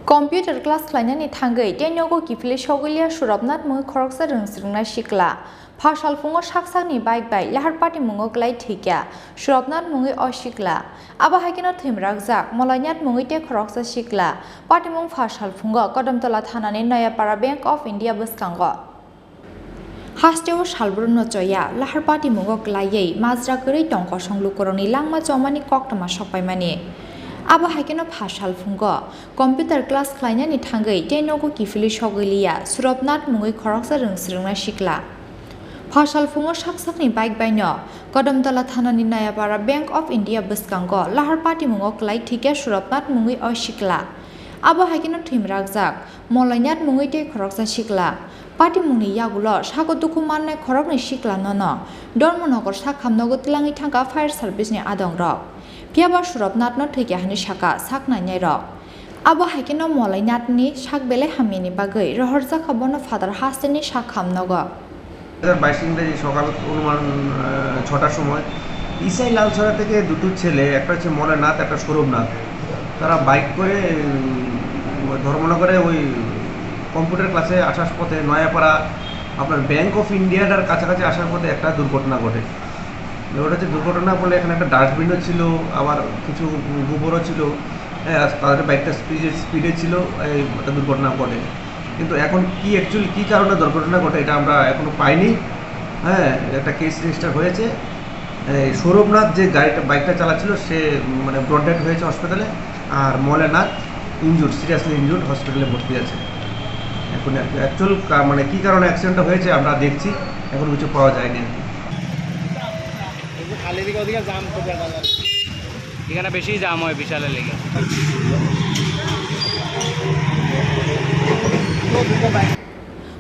Computer class clainani thangai tenyogo kifili shogilya surabnat mung khoroksa rungsrungna sikla phasal fungo saksakni bike bai lahar Patimungo Thowikha surabnat mungi osikla aba hakino thimrakjak molainat mungi te khoroksa sikla Patimung phasal fungo kodamtola thanani Noyapara Bank of India bwskango Hasteo salbrunno choya Lahar Patimungo Kwlaiwi majra gori tongko songlukoroni langma chomani koktama sokpaimani Abo hakino phasal fungo computer class clainani thangai tenogo kifili shogiliya surabnat mungi khoroksa rungsrungna sikla phasal fungo saksakni bike baino kodamtola thanani Noyapara Bank of India bwskango Lahar Patimungo Thowikha surabnat mungi osikla abo hakino thimrakjak molainat mungi te khoroksa sikla Patimungni yagulo sagoduku mannai khorokni sikla nono dormonogor sakhamnogo tlangi thangka fire service ni adongrok Piaba surabnat no Thowikha hani saka saknainai rok abo hakino molainatni sakbele hamini bagai rohorja khabono father hasteni sakhamnogo 2022 ইংরেজি সকাল অনুমান 6টার সময় ইসাই লালছড়া থেকে দুটো ছেলে একটা হচ্ছে মলেনাথ একটা সৌরভনাথ তারা বাইক করে ধর্মনগরে ওই কম্পিউটার ক্লাসে আসার পথে নয়াপাড়া আপনার ব্যাংক অফ ইন্ডিয়ার কাছাকাছি আসার পথে একটা দুর্ঘটনা ঘটে ওটা হচ্ছে দুর্ঘটনা বলে এখানে একটা ডাস্টবিনও ছিল আবার কিছু গোবরও ছিল তাদের বাইকটা স্পিডে ছিল একটা দুর্ঘটনা ঘটে কিন্তু এখন কি অ্যাকচুয়ালি কী কারণে দুর্ঘটনা ঘটে এটা আমরা এখনো পাইনি হ্যাঁ একটা কেস রেজিস্টার হয়েছে সৌরভনাথ যে বাইকটা চালাচ্ছিল সে মানে ব্রড ডেড হয়েছে হসপিটালে আর মলেনাথ সিরিয়াসলি ইনজুর্ড হসপিটালে ভর্তি আছে এখন অ্যাকচুয়াল মানে কী কারণে অ্যাক্সিডেন্টটা হয়েছে আমরা দেখছি এখন কিছু পাওয়া যায়নি এখানে বেশি জাম হয় বিশালের লেগে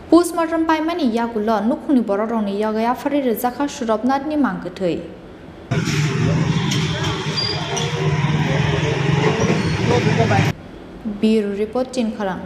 Postmortem paimani yagulo nukhuni bororoni yagaya fari rezakha surabnatni mangkethoi Bureau report Khorang